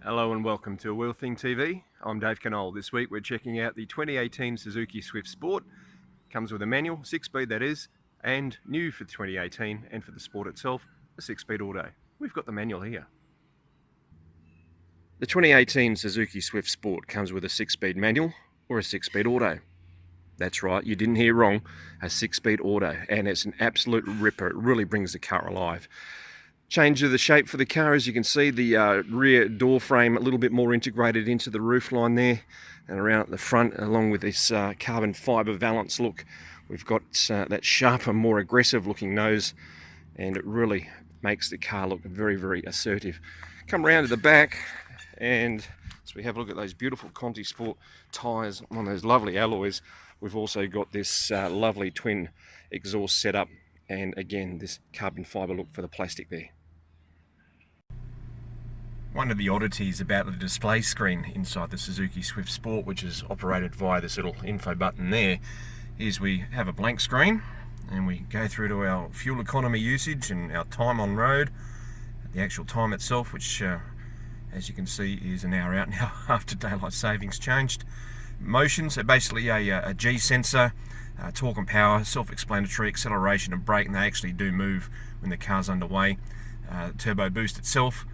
Hello and welcome to Wheel Thing TV. I'm Dave Canole. This week we're checking out the 2018 Suzuki Swift Sport. Comes with a manual, 6-speed that is, and new for 2018 and for the Sport itself, a 6-speed auto. We've got the manual here. The 2018 Suzuki Swift Sport comes with a 6-speed manual or a 6-speed auto. That's right, you didn't hear wrong, a 6-speed auto, and it's an absolute ripper. It really brings the car alive. Change of the shape for the car, as you can see, the rear door frame a little bit more integrated into the roofline there and around at the front, along with this carbon fibre valance look. We've got that sharper, more aggressive looking nose, and it really makes the car look very, very assertive. Come around to the back, and as we have a look at those beautiful Conti Sport tyres on those lovely alloys, we've also got this lovely twin exhaust setup, and again this carbon fibre look for the plastic there. One of the oddities about the display screen inside the Suzuki Swift Sport, which is operated via this little info button there, is we have a blank screen and we go through to our fuel economy usage and our time on road, the actual time itself, which as you can see is an hour out now after daylight savings changed. Motion, so basically a G sensor, torque and power, self-explanatory, acceleration and brake, and they actually do move when the car's underway. Turbo boost itself,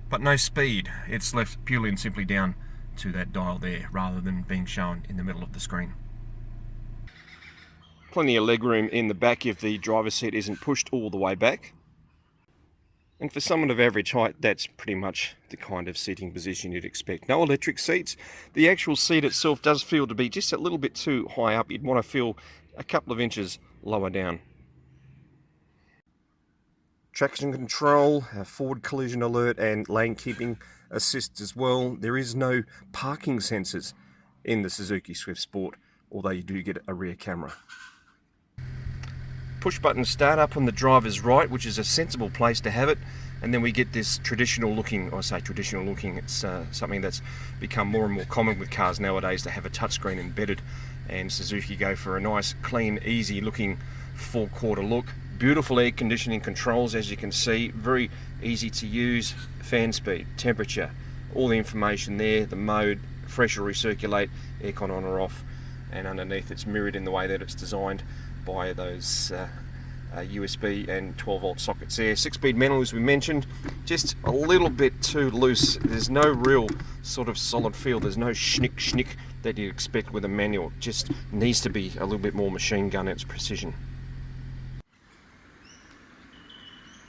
but no speed. It's left purely and simply down to that dial there rather than being shown in the middle of the screen. Plenty of legroom in the back if the driver's seat isn't pushed all the way back. And for someone of average height, that's pretty much the kind of seating position you'd expect. No electric seats. The actual seat itself does feel to be just a little bit too high up. You'd want to feel a couple of inches lower down. Traction control, forward collision alert and lane keeping assist as well. There is no parking sensors in the Suzuki Swift Sport, although you do get a rear camera. Push button start up on the driver's right, which is a sensible place to have it, and then we get this traditional looking, I say traditional looking, it's something that's become more and more common with cars nowadays to have a touchscreen embedded, and Suzuki go for a nice clean easy looking 4-quarter look. Beautiful air conditioning controls, as you can see, very easy to use, fan speed, temperature, all the information there, the mode, fresh or recirculate, aircon on or off, and underneath it's mirrored in the way that it's designed by those USB and 12-volt sockets there. 6-speed manual, as we mentioned, just a little bit too loose. There's no real sort of solid feel. There's no schnick that you'd expect with a manual. It just needs to be a little bit more machine gun in its precision.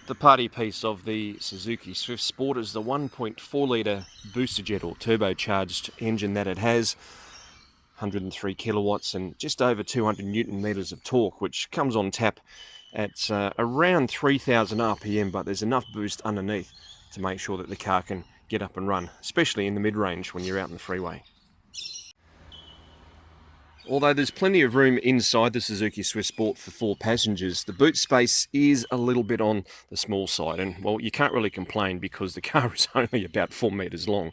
The party piece of the Suzuki Swift Sport is the 1.4 litre booster jet or turbocharged engine that it has. 103 kilowatts and just over 200 newton meters of torque, which comes on tap at around 3000 RPM, but there's enough boost underneath to make sure that the car can get up and run, especially in the mid-range when you're out on the freeway. Although there's plenty of room inside the Suzuki Swift Sport for 4 passengers, the boot space is a little bit on the small side, and well, you can't really complain because the car is only about 4 meters long.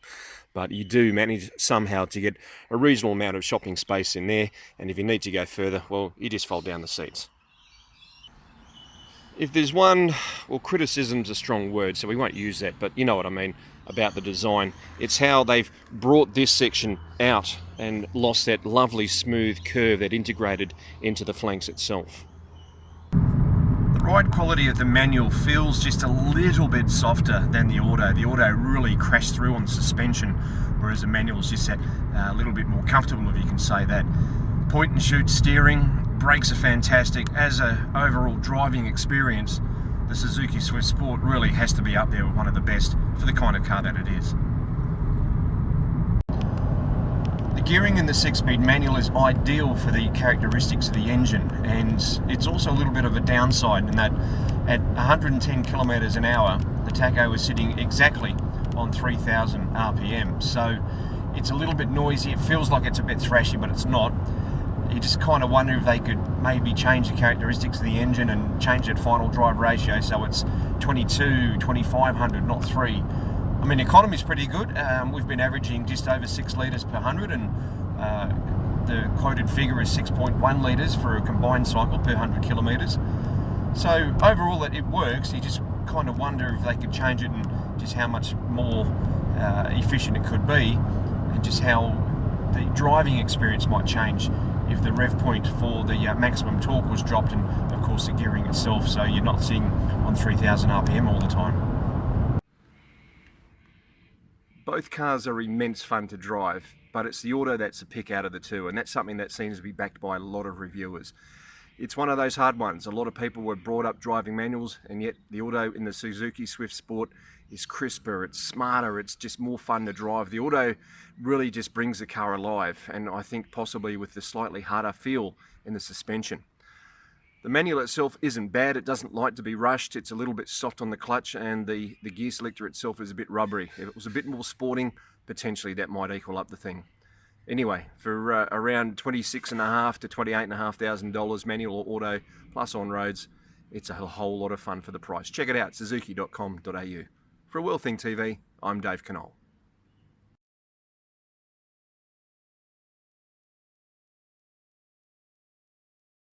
But you do manage somehow to get a reasonable amount of shopping space in there, and if you need to go further, well, you just fold down the seats. If there's one, well, criticism's a strong word, so we won't use that, but you know what I mean about the design. It's how they've brought this section out and lost that lovely smooth curve that integrated into the flanks itself. The ride quality of the manual feels just a little bit softer than the auto. The auto really crashed through on the suspension, whereas the manual is just a little bit more comfortable, if you can say that. Point and shoot steering, brakes are fantastic. As an overall driving experience, the Suzuki Swift Sport really has to be up there with one of the best for the kind of car that it is. The gearing in the 6-speed manual is ideal for the characteristics of the engine, and it's also a little bit of a downside in that at 110 kilometers an hour, the tacho is sitting exactly on 3000 RPM, so it's a little bit noisy. It feels like it's a bit thrashy, but it's not. You just kind of wonder if they could maybe change the characteristics of the engine and change that final drive ratio so it's 2500, not 3. I mean, economy's pretty good. We've been averaging just over 6 litres per 100, and the quoted figure is 6.1 litres for a combined cycle per 100 kilometres. So overall it works. You just kind of wonder if they could change it and just how much more efficient it could be, and just how the driving experience might change if the rev point for the maximum torque was dropped, and of course the gearing itself, so you're not sitting on 3000 RPM all the time. Both cars are immense fun to drive, but it's the Auto that's the pick out of the two, and that's something that seems to be backed by a lot of reviewers. It's one of those hard ones. A lot of people were brought up driving manuals, and yet the Auto in the Suzuki Swift Sport is crisper, it's smarter, it's just more fun to drive. The Auto really just brings the car alive, and I think possibly with the slightly harder feel in the suspension. The manual itself isn't bad, it doesn't like to be rushed, it's a little bit soft on the clutch, and the gear selector itself is a bit rubbery. If it was a bit more sporting, potentially that might equal up the thing. Anyway, for around $26,500 to $28,500 manual or auto plus on roads, it's a whole lot of fun for the price. Check it out, suzuki.com.au. For World Thing TV, I'm Dave Knoll.